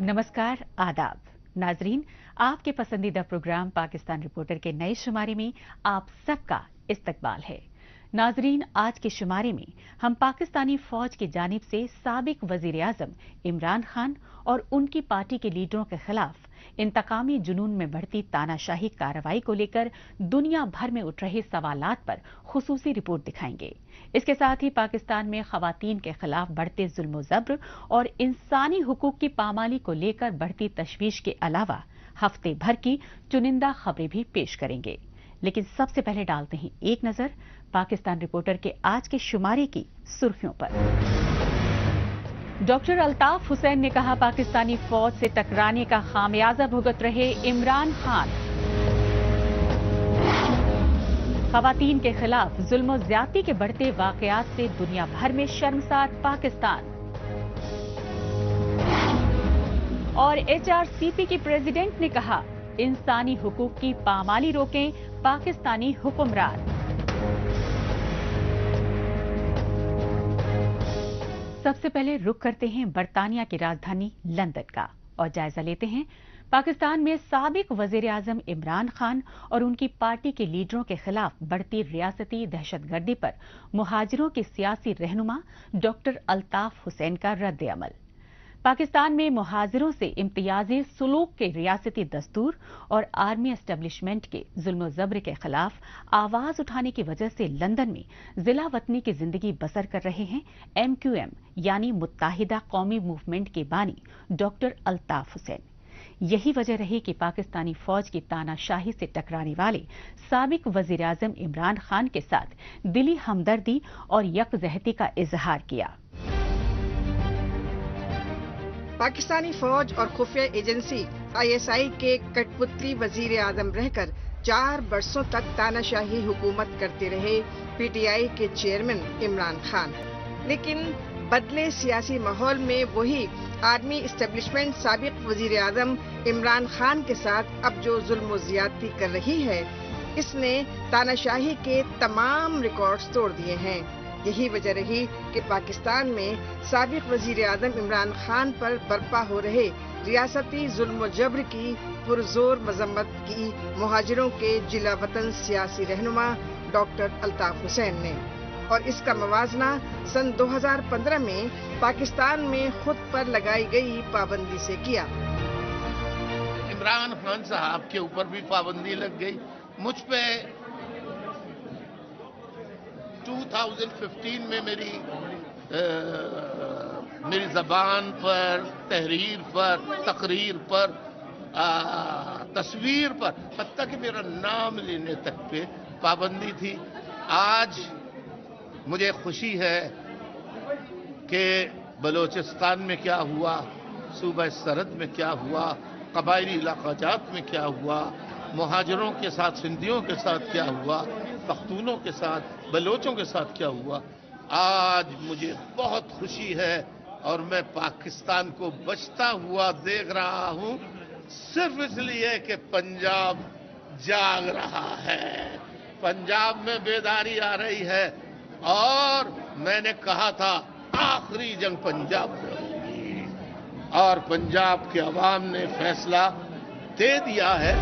नमस्कार, आदाब नाजरीन, आपके पसंदीदा प्रोग्राम पाकिस्तान रिपोर्टर के नए शुमारे में आप सबका इस्तकबाल है। नाजरीन, आज के शुमारे में हम पाकिस्तानी फौज की जानिब से साबिक वजीर आजम इमरान खान और उनकी पार्टी के लीडरों के खिलाफ इंतकामी जुनून में बढ़ती तानाशाही कार्रवाई को लेकर दुनिया भर में उठ रहे सवालात पर खुसूसी रिपोर्ट दिखाएंगे। इसके साथ ही पाकिस्तान में खवातीन के खिलाफ बढ़ते जुल्म ज़ब्र और इंसानी हुकूक की पामाली को लेकर बढ़ती तशवीश के अलावा हफ्ते भर की चुनिंदा खबरें भी पेश करेंगे। लेकिन सबसे पहले डालते हैं एक नजर पाकिस्तान रिपोर्टर के आज के शुमारे की सुर्खियों पर। डॉक्टर अल्ताफ हुसैन ने कहा, पाकिस्तानी फौज से टकराने का खामियाजा भुगत रहे इमरान खान। खवातीन के खिलाफ जुल्म और ज्यादती के बढ़ते वाकयात से दुनिया भर में शर्मसार पाकिस्तान। और एचआरसीपी की प्रेसिडेंट ने कहा, इंसानी हुकूक की पामाली रोकें पाकिस्तानी हुक्मरान। सबसे पहले रुख करते हैं बरतानिया की राजधानी लंदन का और जायजा लेते हैं पाकिस्तान में साबिक वजीर आजम इमरान खान और उनकी पार्टी के लीडरों के खिलाफ बढ़ती रियासती दहशतगर्दी पर मुहाजिरों के सियासी रहनुमा डॉक्टर अल्ताफ हुसैन का रद्द अमल। पाकिस्तान में मुहाजिरों से इम्तियाजी सुलूक के रियासती दस्तूर और आर्मी एस्टेब्लिशमेंट के जुल्म ज़ब्र के खिलाफ आवाज उठाने की वजह से लंदन में जिला वतनी की जिंदगी बसर कर रहे हैं MQM यानी मुत्ताहिदा कौमी मूवमेंट के बानी डॉक्टर अल्ताफ हुसैन। यही वजह रही कि पाकिस्तानी फौज की तानाशाही से टकराने वाले साबिक वजीर आजम इमरान खान के साथ दिली हमदर्दी और यकजहती का इजहार किया। पाकिस्तानी फौज और खुफिया एजेंसी ISI के कठपुतली वजीर आजम रहकर 4 बरसों तक तानाशाही हुकूमत करते रहे PTI के चेयरमैन इमरान खान, लेकिन बदले सियासी माहौल में वही आर्मी इस्टेब्लिशमेंट साबिक वजीर आजम इमरान खान के साथ अब जो जुल्म ज्यादती कर रही है, इसने तानाशाही के तमाम रिकॉर्ड्स तोड़ दिए हैं। यही वजह रही कि पाकिस्तान में साबिक वजीर आजम इमरान खान पर बर्पा हो रहे रियासती जुल्म जब्र की पुरजोर मजम्मत की मुहाजिरों के जिला वतन सियासी रहनुमा डॉक्टर अल्ताफ हुसैन ने, और इसका मवाजना सन 2015 में पाकिस्तान में खुद पर लगाई गई पाबंदी से किया। इमरान खान साहब के ऊपर भी पाबंदी लग गई, मुझ पे 2015 में मेरी जबान पर, तहरीर पर, तकरीर पर, तस्वीर पर, हत्ता कि मेरा नाम लेने तक पे पाबंदी थी। आज मुझे खुशी है कि बलोचिस्तान में क्या हुआ, सूबा सरहद में क्या हुआ, कबायली इलाकाजात में क्या हुआ, मुहाजिरों के साथ, सिंधियों के साथ क्या हुआ, पख्तूनों के साथ, बलोचों के साथ क्या हुआ। आज मुझे बहुत खुशी है और मैं पाकिस्तान को बचता हुआ देख रहा हूं, सिर्फ इसलिए कि पंजाब जाग रहा है, पंजाब में बेदारी आ रही है। और मैंने कहा था आखिरी जंग पंजाब में होगी, और पंजाब के अवाम ने फैसला दे दिया है।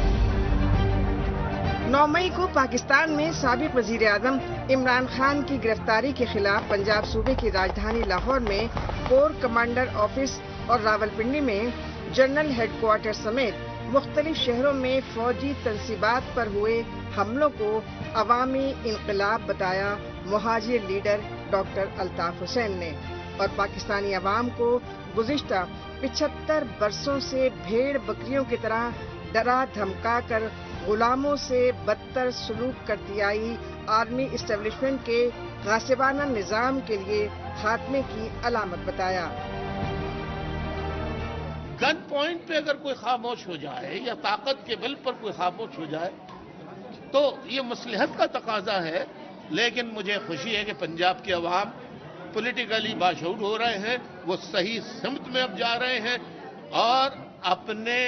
9 मई को पाकिस्तान में साबिक वजीर आजम इमरान खान की गिरफ्तारी के खिलाफ पंजाब सूबे की राजधानी लाहौर में कोर कमांडर ऑफिस और रावलपिंडी में जनरल हेडक्वार्टर समेत मुख्तलिफ शहरों में फौजी तंसीबात पर हुए हमलों को अवामी इनकलाब बताया मुहाजिर लीडर डॉक्टर अल्ताफ हुसैन ने, और पाकिस्तानी अवाम को गुज़िश्ता 75 बरसों से भेड़ बकरियों की तरह डरा धमका कर गुलामों से बदतर सलूक करती आई आर्मी इस्टेब्लिशमेंट के गासिबाना निजाम के लिए खात्मे की अलामत बताया। गन पॉइंट पे अगर कोई खामोश हो जाए या ताकत के बल पर कोई खामोश हो जाए तो ये मसलहत का तकाजा है, लेकिन मुझे खुशी है कि पंजाब के अवाम पॉलिटिकली बाशऊर हो रहे हैं, वो सही सिमत में अब जा रहे हैं और अपने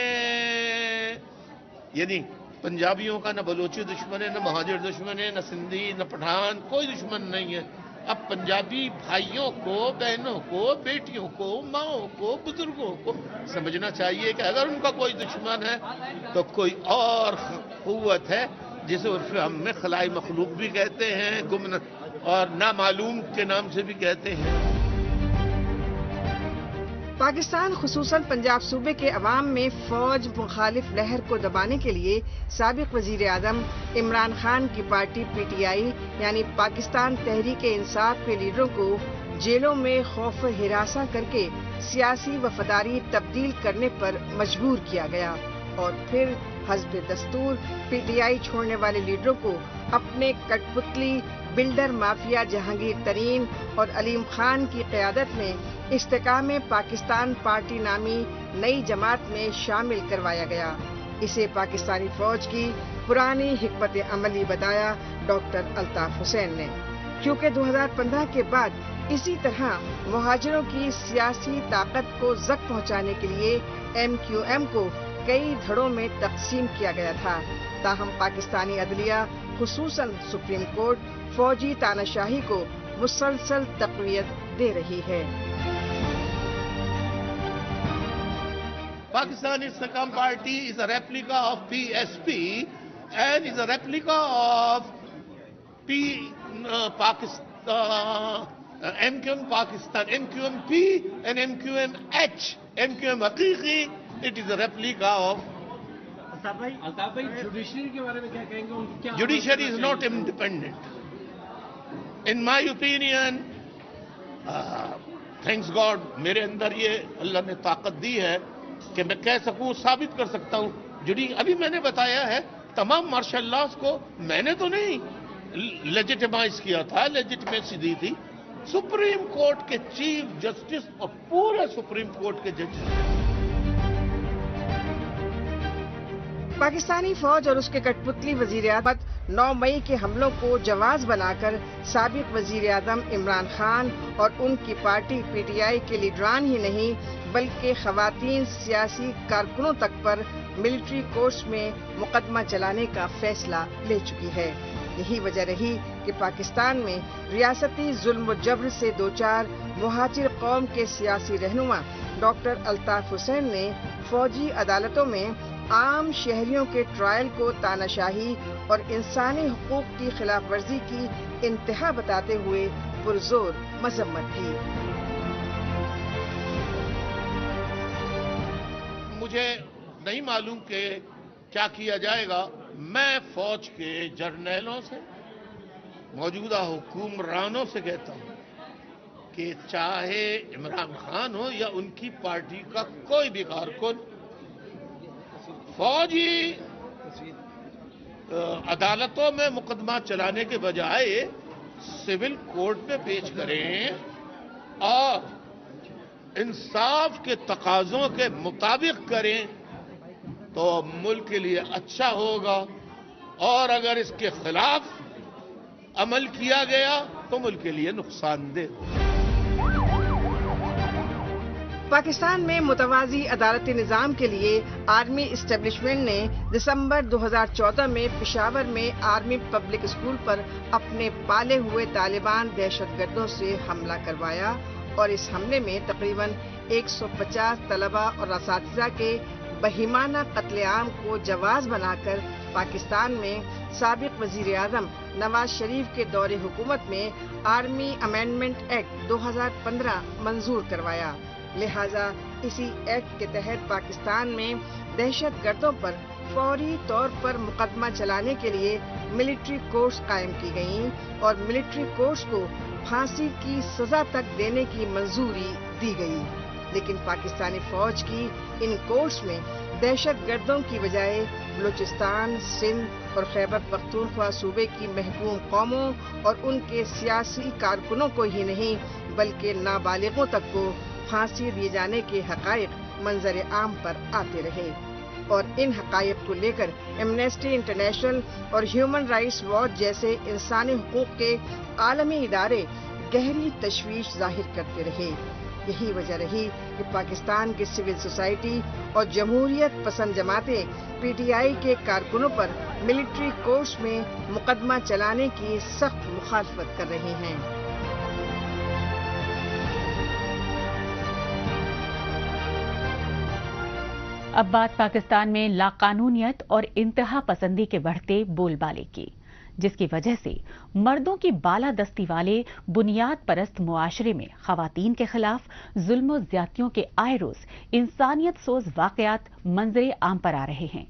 यानी पंजाबियों का न बलोची दुश्मन है, न महाजिर दुश्मन है, न सिंधी, न पठान, कोई दुश्मन नहीं है। اب پنجابی بھائیوں کو، بہنوں کو، بیٹیوں کو، ماؤں کو، بزرگوں کو سمجھنا چاہیے کہ اگر ان کا کوئی دشمن ہے تو کوئی اور قوت ہے جسے عرف عام میں خلائی مخلوق بھی کہتے ہیں، اور نامعلوم کے نام سے بھی کہتے ہیں۔ پاکستان خصوصاً پنجاب صوبے کے عوام میں فوج مخالف لہر کو دبانے کے لیے سابق وزیر اعظم عمران خان کی پارٹی پی ٹی آئی یعنی پاکستان تحریک انصاف کے لیڈروں کو جیلوں میں خوف ہراساں کر کے سیاسی وفاداری تبدیل کرنے پر مجبور کیا گیا، اور پھر حزب دستور پی ٹی آئی چھوڑنے والے لیڈروں کو اپنے کٹ پتلی بلڈر مافیا جہانگیر ترین اور علیم خان کی قیادت میں استحکام پاکستان پارٹی نامی نئی جماعت میں شامل کروایا گیا۔ اسے پاکستانی فوج کی پرانی حکمت عملی بتایا ڈاکٹر الطاف حسین نے، کیونکہ 2015 کے بعد اسی طرح مہاجروں کی سیاسی طاقت کو زک پہنچانے کے لیے ایم کیو ایم کو کئی دھڑوں میں تقسیم کیا گیا تھا، تاہم پاکستانی عدلیہ خصوصاً سپریم کورٹ فوجی تاناشاہی کو مسلسل تقویت دے رہی ہے۔ Pakistan Islam Party is a replica of PSP and is a replica of MQM Pakistan, MQMP and MQMH. MQM Haqiqi, it is a replica of... Altaf بھائی جوڈیشری کے بارے میں کیا کہیں گے؟ Judiciary is not independent. In my opinion, thanks God, میرے اندر یہ اللہ نے طاقت دی ہے کہ میں کہہ سکوں، ثابت کر سکتا ہوں۔ ابھی میں نے بتایا ہے تمام مارشل لاز کو میں نے تو نہیں لیجیٹیمائز کیا تھا، لیجیٹیمیسی دی تھی سپریم کورٹ کے چیف جسٹس اور پورے سپریم کورٹ کے ججز۔ پاکستانی فوج اور اس کے کٹ پتلی وزیر اعظم 9 مئی کے حملوں کو جواز بنا کر سابق وزیر اعظم عمران خان اور ان کی پارٹی پی ٹی آئی کے لیڈران ہی نہیں بلکہ خواتین سیاسی کارکنوں تک پر ملٹری کورٹس میں مقدمہ چلانے کا فیصلہ لے چکی ہے۔ یہی وجہ رہی کہ پاکستان میں ریاستی ظلم و جبر سے دوچار مہاجر قوم کے سیاسی رہنما ڈاکٹر الطاف حسین نے فوجی عدالتوں میں عام شہریوں کے ٹرائل کو تاناشاہی اور انسانی حقوق کی خلاف ورزی کی انتہا بتاتے ہوئے پرزور مذمت کی۔ مجھے نہیں معلوم کہ کیا کیا جائے گا۔ میں فوج کے جرنیلوں سے، موجودہ حکمرانوں سے کہتا ہوں کہ چاہے عمران خان ہو یا ان کی پارٹی کا کوئی بھی کارکن، فوجی عدالتوں میں مقدمہ چلانے کے بجائے سول کورٹ میں پیش کریں اور انصاف کے تقاضوں کے مطابق کریں تو ملک کے لیے اچھا ہوگا، اور اگر اس کے خلاف عمل کیا گیا تو ملک کے لیے نقصان دہ ہوگا۔ پاکستان میں متوازی عدالتی نظام کے لیے آرمی اسٹیبلشمنٹ نے دسمبر 2014 میں پشاور میں آرمی پبلک اسکول پر اپنے پالے ہوئے طالبان دہشت گردوں سے حملہ کروایا، اور اس حملے میں تقریباً 150 طلبہ اور اساتذہ کے بہیمانہ قتل عام کو جواز بنا کر پاکستان میں سابق وزیر اعظم نواز شریف کے دور حکومت میں آرمی امینڈمنٹ ایکٹ 2015 منظور کروایا۔ لہذا اسی ایکٹ کے تحت پاکستان میں دہشت گردوں پر فوری طور پر مقدمہ چلانے کے لیے ملٹری کورٹس قائم کی گئیں اور ملٹری کورٹس کو پھانسی کی سزا تک دینے کی منظوری دی گئی، لیکن پاکستانی فوج کی ان کورٹس میں دہشت گردوں کی بجائے بلوچستان، سندھ اور خیبر پختونخوا صوبے کی محکوم قوموں اور ان کے سیاسی کارکنوں کو ہی نہیں بلکہ نابالغوں تک کو پھانسی دیے جانے کے حقائق منظر عام پر آتے رہے، اور ان حقائق کو لے کر ایمنسٹی انٹرنیشنل اور ہیومن رائٹس واچ جیسے انسانی حقوق کے عالمی ادارے گہری تشویش ظاہر کرتے رہے۔ یہی وجہ رہی کہ پاکستان کی سول سوسائٹی اور جمہوریت پسند جماعتیں پی ٹی آئی کے کارکنوں پر ملٹری کورٹس میں مقدمہ چلانے کی سخت مخالفت کر رہی ہیں۔ अब बात पाकिस्तान में लाकानूनियत और इंतहा पसंदी के बढ़ते बोलबाले की, जिसकी वजह से मर्दों की बालादस्ती वाले बुनियाद परस्त मुआशरे में खवातीन के खिलाफ जुल्म और ज्यादतियों के आए रोज इंसानियत सोज वाकयात मंजरे आम पर आ रहे हैं।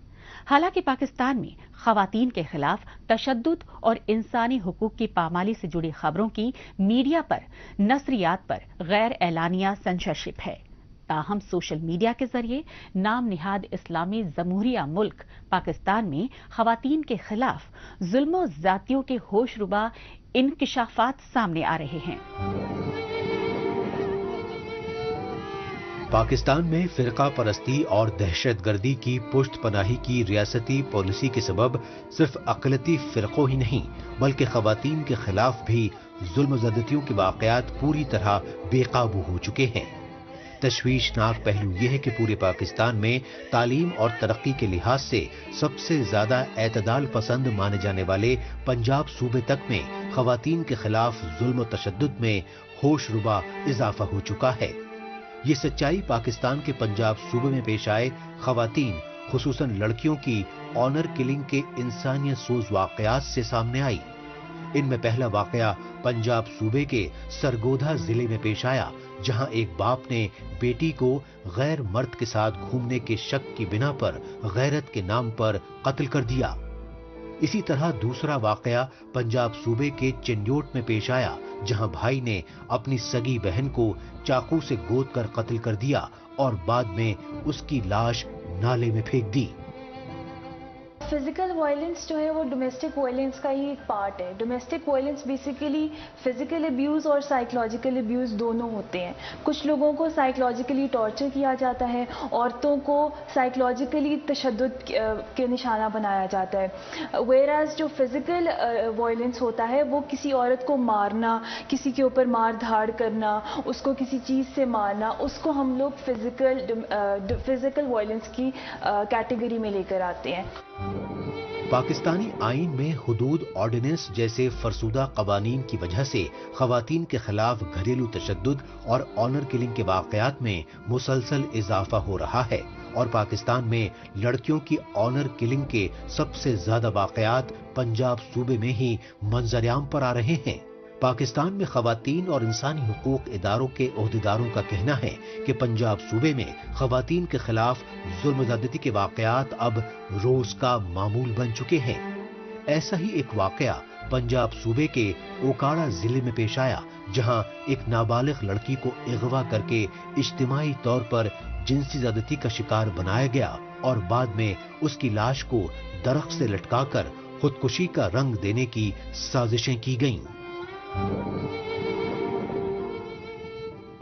हालांकि पाकिस्तान में खवातीन के खिलाफ तशद्दुद और इंसानी हुकूक की पामाली से जुड़ी खबरों की मीडिया पर, नस्रियात पर गैर एलानिया सेंसरशिप है। ताहम सोशल मीडिया के जरिए नाम निहाद इस्लामी जमहूरिया मुल्क पाकिस्तान में खवातीन के खिलाफ जुल्म और ज्यादतियों के होशरुबा इंकिशाफात सामने आ रहे हैं। पाकिस्तान में फिरका परस्ती और दहशतगर्दी की पुश्त पनाही की रियासती पॉलिसी के सबब सिर्फ अक़लियती फिरकों ही नहीं बल्कि खवातीन के खिलाफ भी जुल्म ज़्यादतियों के वाक़यात पूरी तरह बेकाबू हो चुके हैं। तशवीशनाक पहलू यह है कि पूरे पाकिस्तान में तालीम और तरक्की के लिहाज से सबसे ज्यादा एतदाल पसंद माने जाने वाले पंजाब सूबे तक में खवातीन के खिलाफ जुल्म और तशद्दुद में होशरुबा इजाफा हो चुका है। ये सच्चाई पाकिस्तान के पंजाब सूबे में पेश आए खवातीन खुसूसन लड़कियों की ऑनर किलिंग के इंसानियत सोज वाकयात से सामने आई। इनमें पहला वाकया पंजाब सूबे के सरगोधा जिले में पेश आया, जहां एक बाप ने बेटी को गैर मर्द के साथ घूमने के शक की बिना पर गैरत के नाम पर कत्ल कर दिया। इसी तरह दूसरा वाकया पंजाब सूबे के चिन्योट में पेश आया, जहां भाई ने अपनी सगी बहन को चाकू से गोद कर कत्ल कर दिया और बाद में उसकी लाश नाले में फेंक दी। फिजिकल वायलेंस जो है वो डोमेस्टिक वायलेंस का ही एक पार्ट है। Domestic violence basically physical abuse और साइकोलॉजिकल अब्यूज़ दोनों होते हैं। कुछ लोगों को साइकोलॉजिकली टॉर्चर किया जाता है, औरतों को साइकोलॉजिकली तशद्दुद के निशाना बनाया जाता है। वेयरएज़ जो फिजिकल वायलेंस होता है वो किसी औरत को मारना, किसी के ऊपर मार धाड़ करना, उसको किसी चीज़ से मारना, उसको हम लोग फिजिकल वायलेंस की कैटेगरी में लेकर आते हैं। पाकिस्तानी आईन में हुदूद ऑर्डिनेंस जैसे फरसूदा कवानीन की वजह से खवातीन के खिलाफ घरेलू तशद्दुद और ऑनर किलिंग के वाकयात में मुसलसल इजाफा हो रहा है और पाकिस्तान में लड़कियों की ऑनर किलिंग के सबसे ज्यादा वाकयात पंजाब सूबे में ही मंजरेआम पर आ रहे हैं। पाकिस्तान में खवातीन और इंसानी हुकूक इदारों के ओहदेदारों का कहना है कि पंजाब सूबे में खवातीन के खिलाफ जुल्म ज़्यादती के वाकयात अब रोज का मामूल बन चुके हैं। ऐसा ही एक वाकया पंजाब सूबे के ओकाड़ा जिले में पेश आया, जहां एक नाबालिग लड़की को अगवा करके इज्तिमाई तौर पर जिनसी ज़्यादती का शिकार बनाया गया और बाद में उसकी लाश को दरख्त से लटकाकर खुदकुशी का रंग देने की साजिशें की गईं।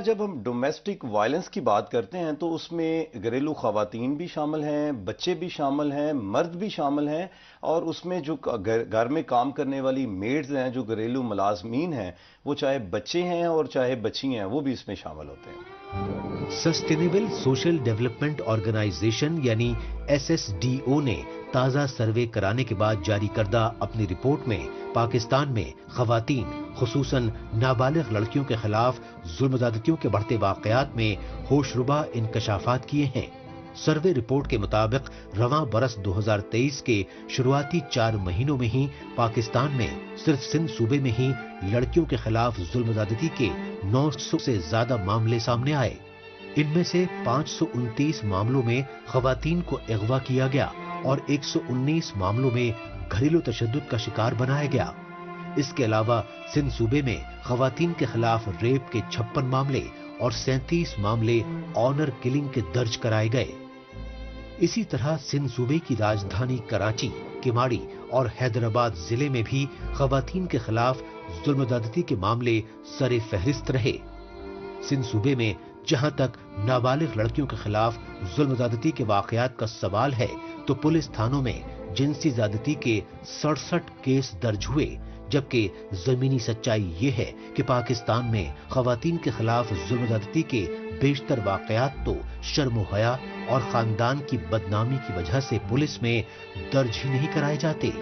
जब हम डोमेस्टिक वायलेंस की बात करते हैं तो उसमें घरेलू खवातीन भी शामिल हैं, बच्चे भी शामिल हैं, मर्द भी शामिल हैं और उसमें जो घर में काम करने वाली मेड्स हैं, जो घरेलू मुलाजमीन हैं, वो चाहे बच्चे हैं और चाहे बच्ची हैं, वो भी इसमें शामिल होते हैं। सस्टेनेबल सोशल डेवलपमेंट ऑर्गेनाइजेशन यानी SSDO ने ताजा सर्वे कराने के बाद जारी करदा अपनी रिपोर्ट में पाकिस्तान में खवातीन खुसूसन नाबालिग लड़कियों के खिलाफ जुल्म ज़्यादतियों के बढ़ते वाकयात में होशरुबा इंकशाफात किए हैं। सर्वे रिपोर्ट के मुताबिक रवां बरस 2023 के शुरुआती 4 महीनों में ही पाकिस्तान में सिर्फ सिंध सूबे में ही लड़कियों के खिलाफ जुल्म ज़्यादती के 900 से ज्यादा मामले सामने आए। इनमें से 529 मामलों में खवातीन को अगवा किया गया और 119 मामलों में घरेलू तशद्दुद का शिकार बनाया गया। इसके अलावा सिंध सूबे में खवातीन के खिलाफ रेप के 56 मामले और 37 मामले ऑनर किलिंग के दर्ज कराए गए। इसी तरह सिंध सूबे की राजधानी कराची, किमाड़ी और हैदराबाद जिले में भी खवातीन के खिलाफ जुल्म-ज़्यादती के मामले सरे फहरिस्त रहे। सिंध सूबे में जहां तक नाबालिग लड़कियों के खिलाफ जुल्म-ज़्यादती के वाकयात का सवाल है तो पुलिस थानों में जिनसी ज़्यादती के 67 केस दर्ज हुए, जबकि जमीनी सच्चाई ये है कि पाकिस्तान में खवातीन के खिलाफ जुल्म-ज़्यादती के बेशतर वाकयात तो शर्म हया और खानदान की बदनामी की वजह से पुलिस में दर्ज ही नहीं कराए जाते।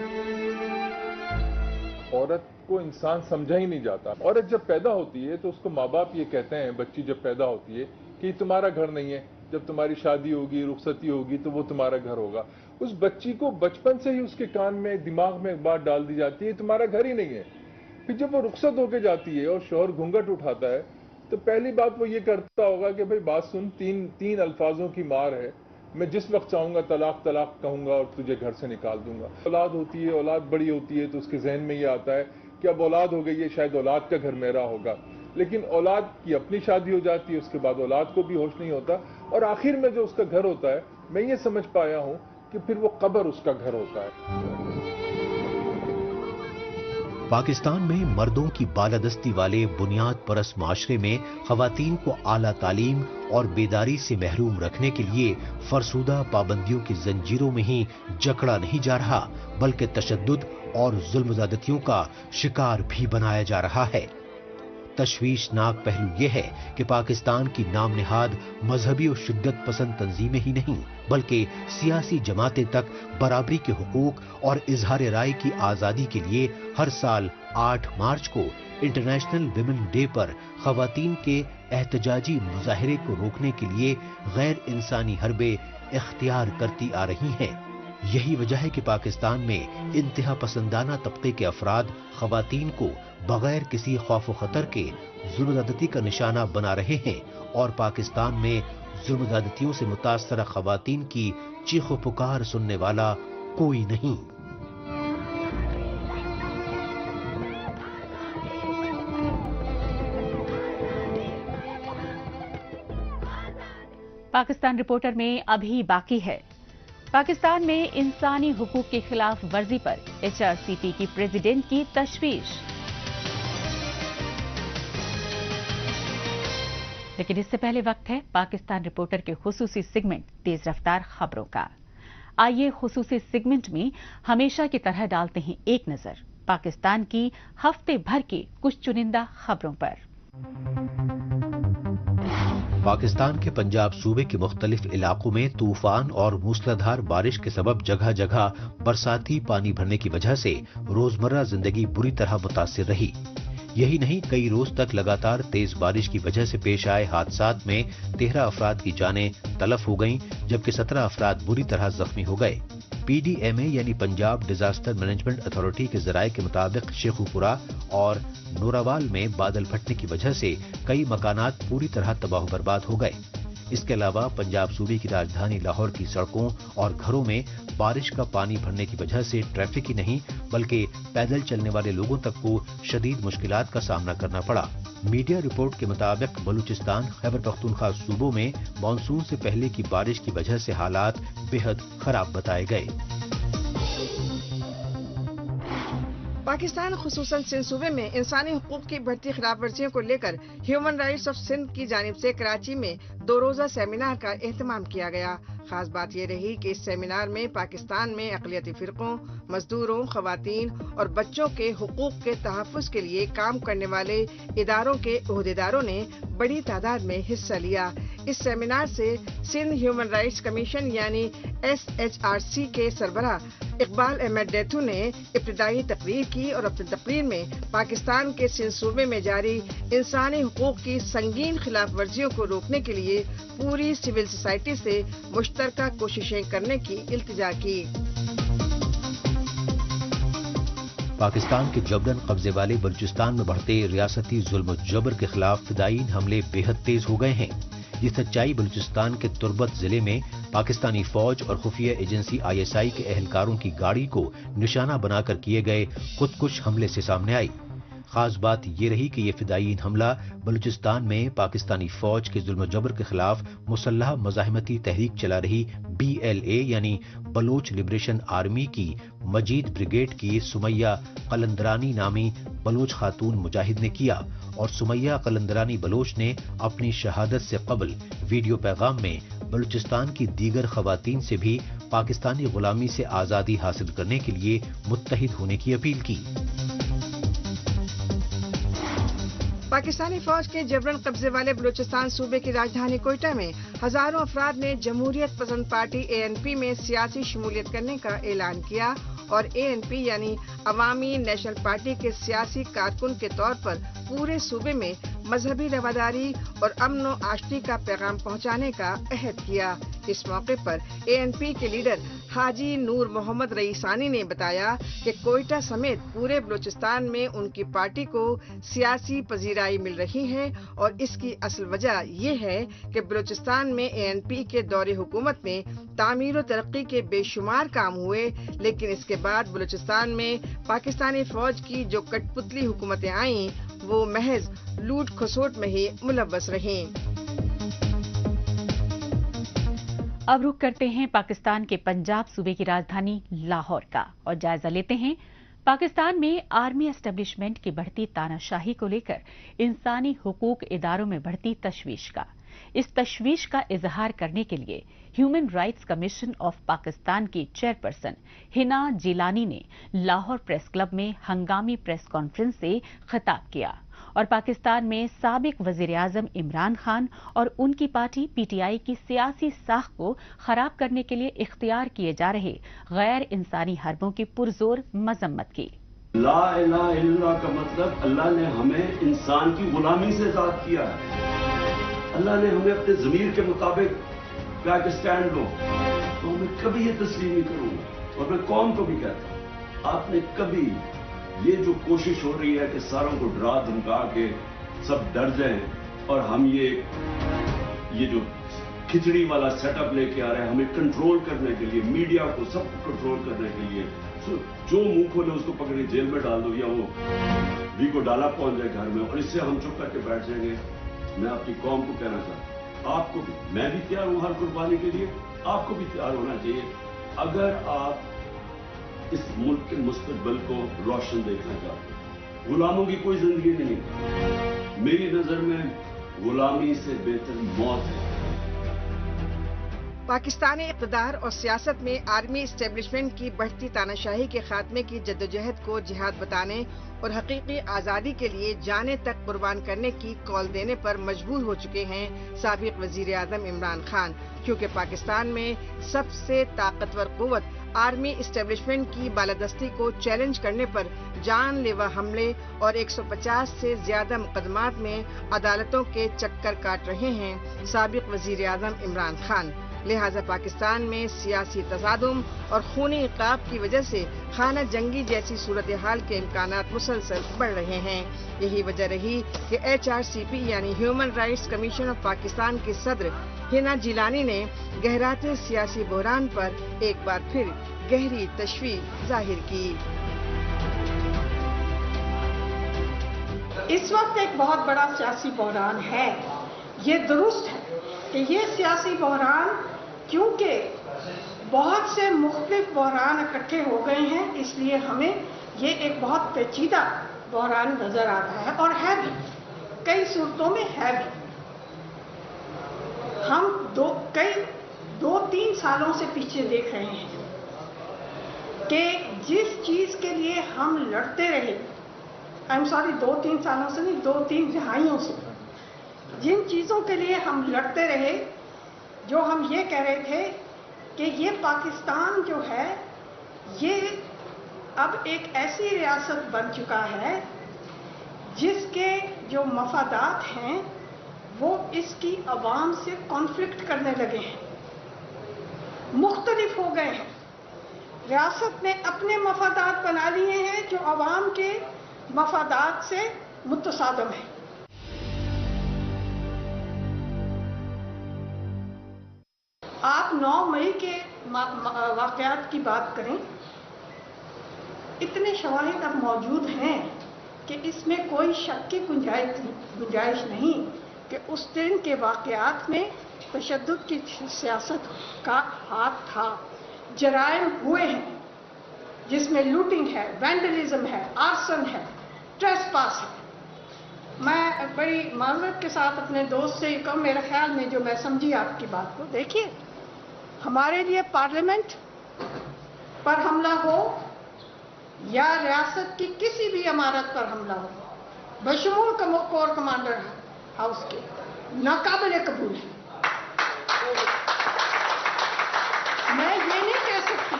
औरत को इंसान समझा ही नहीं जाता। औरत जब पैदा होती है तो उसको माँ बाप ये कहते हैं, बच्ची जब पैदा होती है कि तुम्हारा घर नहीं है, جب تمہاری شادی ہوگی، رخصتی ہوگی تو وہ تمہارا گھر ہوگا. اس بچی کو بچپن سے ہی اس کے کان میں، دماغ میں ایک بات ڈال دی جاتی ہے تمہارا گھر ہی نہیں ہے. پھر جب وہ رخصت ہو کے جاتی ہے اور شوہر گھونگھٹ اٹھاتا ہے تو پہلی بات وہ یہ کرتا ہوگا کہ بھئی بات سن، تین الفاظوں کی مار ہے، میں جس وقت چاہوں گا طلاق کہوں گا اور تجھے گھر سے نکال دوں گا. اولاد ہوتی ہے، اولاد بڑی ہوتی ہے تو اس کے ذہن میں یہ آتا ہے کہ اب اولاد ہو گئی ہے، شاید اولاد کا گھر میرا ہوگا. لیکن اولاد کی اپنی شادی ہو جاتی ہے، اس کے بعد اولاد کو بھی ہوش نہیں ہوتا، اور آخر میں جو اس کا گھر ہوتا ہے، میں یہ سمجھ پایا ہوں کہ پھر وہ قبر اس کا گھر ہوتا ہے. پاکستان میں مردوں کی بالادستی والے بنیاد پرست معاشرے میں خواتین کو اعلیٰ تعلیم اور بیداری سے محروم رکھنے کے لیے فرسودہ پابندیوں کی زنجیروں میں ہی جکڑا نہیں جا رہا، بلکہ تشدد اور ظلم زیادتیوں کا شکار بھی بنایا جا رہا ہے. تشویشناک پہلو یہ ہے کہ پاکستان کی نام نہاد مذہبی اور شدت پسند تنظیمیں ہی نہیں بلکہ سیاسی جماعتیں تک برابری کے حقوق اور اظہار رائے کی آزادی کے لیے ہر سال 8 مارچ کو انٹرنیشنل ویمن ڈے پر خواتین کے احتجاجی مظاہرے کو روکنے کے لیے غیر انسانی حربے اختیار کرتی آ رہی ہیں. یہی وجہ ہے کہ پاکستان میں انتہا پسندانہ طبقے کے افراد خواتین کو بغیر کسی خوف و خطر کے ظلم زیادتی کا نشانہ بنا رہے ہیں، اور پاکستان میں ظلم زیادتیوں سے متاثرہ خواتین کی چیخ و پکار سننے والا کوئی نہیں. پاکستان رپورٹر میں ابھی باقی ہے. پاکستان میں انسانی حقوق کی خلاف ورزی پر HRCP کی پریزیڈنٹ کی تشویش. لیکن اس سے پہلے وقت ہے پاکستان رپورٹر کے خصوصی سیگمنٹ تیز رفتار خبروں کا. آئیے خصوصی سیگمنٹ میں ہمیشہ کی طرح ڈالتے ہیں ایک نظر پاکستان کی ہفتے بھر کی کچھ چنندہ خبروں پر. پاکستان کے پنجاب صوبے کے مختلف علاقوں میں طوفان اور موسلادھار بارش کے سبب جگہ جگہ برساتی پانی بھرنے کی وجہ سے روزمرہ زندگی بری طرح متاثر رہی. یہی نہیں، کئی روز تک لگاتار تیز بارش کی وجہ سے پیش آئے حادثات میں 13 افراد کی جانیں تلف ہو گئیں جبکہ 17 افراد بری طرح زخمی ہو گئے. PDMA یعنی پنجاب ڈیزاسٹر مینجمنٹ اتھارٹی کے ذرائع کے مطابق شیخوپورہ اور نوراوال میں بادل پھٹنے کی وجہ سے کئی مکانات پوری طرح تباہ و برباد ہو گئے. اس کے علاوہ پنجاب صوبے کی راجدھانی لاہور کی سڑکوں اور گھروں میں بارش کا پانی بھرنے کی وجہ سے ٹریفک ہی نہیں بلکہ پیدل چلنے والے لوگوں تک کو شدید مشکلات کا سامنا کرنا پڑا. میڈیا رپورٹ کے مطابق بلوچستان، خیبر پختونخوا صوبوں میں مانسون سے پہلے کی بارش کی وجہ سے حالات بے حد خراب بتائے گئے. پاکستان خصوصاً سندھ صوبے میں انسانی حقوق کی بڑھتی خلاف ورزیوں کو لے کر ہیومن رائٹس آف سندھ کی جانب سے کراچی میں 2 روزہ سیمینار کا اہتمام کیا گیا. خاص بات یہ رہی کہ اس سیمینار میں پاکستان میں اقلیتی فرقوں، مزدوروں، خواتین اور بچوں کے حقوق کے تحفظ کے لیے کام کرنے والے اداروں کے عہدیداروں نے بڑی تعداد میں حصہ لیا. اس سیمینار سے سندھ ہیومن رائٹس کمیشن یعنی SHRC کے سربراہ اقبال احمد ڈیتھو نے ابتدائی تقریر کی اور اپنی تقریر میں پاکستان کے سندھ صوبے میں جاری انسانی حقوق کی سنگین خلاف ورزیوں کو روکنے کے لیے پوری سول سوسائٹی سے مشترکہ کوششیں کرنے کی التجا کی. پاکستان کے جبرن قبضے والے بلوچستان میں بڑھتے ریاستی ظلم و جبر کے خلاف فدائین حملے بے حد تیز ہو گئے ہیں. یہ سچائی بلوچستان کے تربت ضلع میں پاکستانی فوج اور خفیہ ایجنسی ISI کے اہلکاروں کی گاڑی کو نشانہ بنا کر کیے گئے خودکش حملے سے سامنے آئی. خاص بات یہ رہی کہ یہ فدائین حملہ بلوچستان میں پاکستانی فوج کے ظلم و جبر کے خلاف مسلح مزاحمتی تحریک چلا رہی BLA یعنی بلوچ لبریشن آرمی کی مجید بریگیڈ کی سمیہ قلندرانی نامی بلوچ خاتون مجاہد نے کیا. اور سمیہ قلندرانی بلوچ نے اپنی شہادت سے قبل ویڈیو پیغام میں بلوچستان کی دیگر خواتین سے بھی پاکستانی غلامی سے آزادی حاصل کرنے کے لیے متحد ہونے کی اپیل کی. پاکستانی فوج کے جبرن قبضے والے بلوچستان صوبے کی راجدھانی کوئٹہ میں ہزاروں افراد نے جمہوریت پسند پارٹی ANP میں سیاسی شمولیت کرنے کا اعلان کیا اور ANP یعنی عوامی نیشنل پارٹی کے سیاسی کارکن کے طور پر پورے صوبے میں मजहबी रवादारी और अमन व आशती का पैगाम पहुंचाने का अहद किया। इस मौके पर एएनपी के लीडर हाजी नूर मोहम्मद रईसानी ने बताया कि कोयटा समेत पूरे बलूचिस्तान में उनकी पार्टी को सियासी पजीराई मिल रही है और इसकी असल वजह ये है कि बलूचिस्तान में एएनपी के दौरे हुकूमत में तामीर और तरक्की के बेशुमार काम हुए, लेकिन इसके बाद बलूचिस्तान में पाकिस्तानी फौज की जो कठपुतली हुकूमतें आईं वो महज लूट खसोट में ही मुलव्वस रहीं। अब रुख करते हैं पाकिस्तान के पंजाब सूबे की राजधानी लाहौर का और जायजा लेते हैं पाकिस्तान में आर्मी एस्टेब्लिशमेंट की बढ़ती तानाशाही को लेकर इंसानी हुकूक इदारों में बढ़ती तशवीश का। इस तशवीश का इजहार करने के लिए human rights commission of Pakistan की चेयरपर्सन हिना जिलानी ने लाहौर प्रेस क्लब में हंगामी प्रेस कॉन्फ्रेंस से खिताब किया और पाकिस्तान में साबिक वजीर-ए-आजम इमरान खान और उनकी पार्टी पीटीआई की सियासी साख को खराब करने के लिए इख्तियार किए जा रहे गैर इंसानी हरबों की पुरजोर मजम्मत की। ला इलाहा इल्लल्लाह का मतलब अल्लाह ने हमें इंसान की गुलामी से आजाद किया है। अल्लाह ने हमें अपने ज़मीर के मुताबिक कहा कि स्टैंड लो, तो मैं कभी ये तस्लीम नहीं करूंगा। और मैं कौम को भी कहता हूं, आपने कभी ये जो कोशिश हो रही है कि सारों को डरा धमका के सब डर जाएं और हम ये जो खिचड़ी वाला सेटअप लेके आ रहे हैं हमें कंट्रोल करने के लिए, मीडिया को सबको कंट्रोल करने के लिए, जो मुंह खोले उसको पकड़े जेल में डाल दो या वो भी को डाला पहुंच जाए घर में और इससे हम चुप करके बैठ जाएंगे। मैं अपनी कौम को कहना चाहता हूं, आपको भी, मैं भी तैयार हूं हर कुर्बानी के लिए, आपको भी तैयार होना चाहिए। अगर आप इस मुल्क के मुस्तकबिल को रोशन देखना चाहते हैं, गुलामों की कोई जिंदगी नहीं, मेरी नजर में गुलामी से बेहतर मौत है। पाकिस्तानी इक़्तिदार और सियासत में आर्मी एस्टेब्लिशमेंट की बढ़ती तानाशाही के खात्मे की जद्दोजहद को जिहाद बताने और हकीकी आज़ादी के लिए जाने तक कुर्बान करने की कॉल देने पर मजबूर हो चुके हैं साबिक वज़ीर-ए-आज़म इमरान खान, क्योंकि पाकिस्तान में सबसे ताकतवर कुव्वत आर्मी एस्टेब्लिशमेंट की बालादस्ती को चैलेंज करने पर जानलेवा हमले और 150 से ज्यादा मुकदमात में अदालतों के चक्कर काट रहे हैं साबिक वज़ीर-ए-आज़म इमरान खान। लिहाजा पाकिस्तान में सियासी तसादुम और खूनी इक़ाब की वजह से खाना जंगी जैसी सूरत हाल के इम्कानात मुसलसल बढ़ रहे हैं। यही वजह रही कि HRCP यानी human rights commission of Pakistan की सदर हिना जिलानी ने गहराते सियासी बहरान पर एक बार फिर गहरी तशवीश जाहिर की। इस वक्त एक बहुत बड़ा सियासी बहरान है। ये दुरुस्त है कि ये सियासी बहरान, क्योंकि बहुत से मुख्तलिफ बहरान इकट्ठे हो गए हैं, इसलिए हमें ये एक बहुत पेचीदा बहरान नजर आ रहा है और है भी, कई सूरतों में है भी। हम दो तीन सालों से पीछे देख रहे हैं कि जिस चीज के लिए हम लड़ते रहे, आई एम सॉरी 2-3 सालों से नहीं, 2-3 दहाइयों से, जिन चीजों के लिए हम लड़ते रहे, जो हम ये कह रहे थे कि ये पाकिस्तान जो है ये अब एक ऐसी रियासत बन चुका है जिसके जो मफादात हैं वो इसकी अवाम से कॉन्फ्लिक्ट करने लगे हैं, मुख्तलिफ हो गए हैं। रियासत ने अपने मफादात बना लिए हैं जो अवाम के मफादात से मुतसादम है। आप 9 मई के वाक़यात की बात करें, इतने शवाहिद अब मौजूद हैं कि इसमें कोई शक की गुंजाइश नहीं कि उस दिन के वाक़यात में तशद्दुद की सियासत का हाथ था। जराइम हुए हैं जिसमें लूटिंग है, वैंडलिज्म है, आर्सन है, ट्रेसपास है। मैं बड़ी माजरत के साथ अपने दोस्त से कहूँ, मेरे ख्याल में जो मैं समझी आपकी बात को, देखिए हमारे लिए पार्लियामेंट पर हमला हो या रियासत की किसी भी इमारत पर हमला हो, बशमूल कोर कमांडर हाउस के, नाकाबिले कबूल है। मैं ये नहीं कह सकती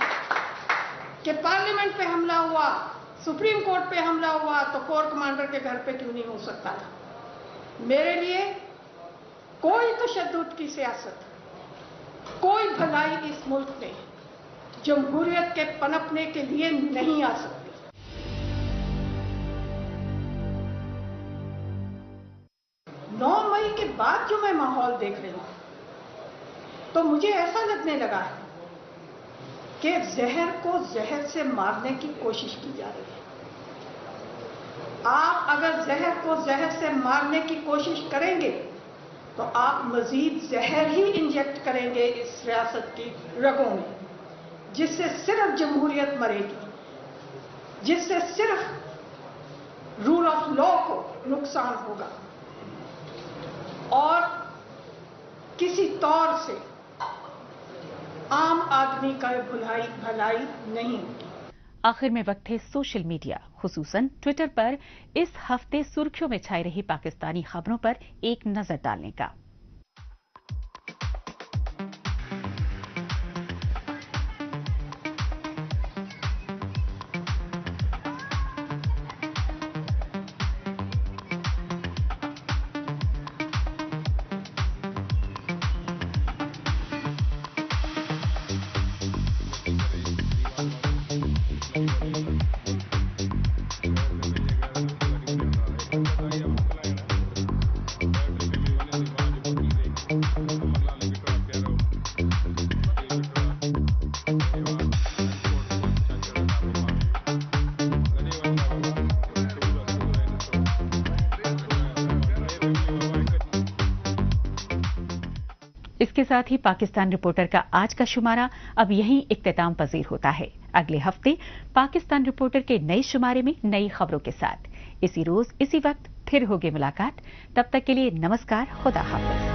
कि पार्लियामेंट पे हमला हुआ, सुप्रीम कोर्ट पे हमला हुआ तो कोर कमांडर के घर पे क्यों नहीं हो सकता था। मेरे लिए कोई तशद्दुद की सियासत, कोई भलाई इस मुल्क में जमहूरियत के पनपने के लिए नहीं आ सकती। 9 मई के बाद जो मैं माहौल देख रही हूं, तो मुझे ऐसा लगने लगा है कि जहर को जहर से मारने की कोशिश की जा रही है। आप अगर जहर को जहर से मारने की कोशिश करेंगे तो आप मजीद जहर ही इंजेक्ट करेंगे इस रियासत की रगों में, जिससे सिर्फ जमहूरियत मरेगी, जिससे सिर्फ रूल ऑफ लॉ को नुकसान होगा और किसी तौर से आम आदमी का भलाई नहीं होगी। आखिर में वक्त है सोशल मीडिया, खुसूसन ट्विटर पर इस हफ्ते सुर्खियों में छाई रही पाकिस्तानी खबरों पर एक नजर डालने का। इसके साथ ही पाकिस्तान रिपोर्टर का आज का शुमारा अब यहीं इख्तिताम पजीर होता है। अगले हफ्ते पाकिस्तान रिपोर्टर के नए शुमारे में नई खबरों के साथ इसी रोज इसी वक्त फिर होगी मुलाकात। तब तक के लिए नमस्कार, खुदा हाफिज।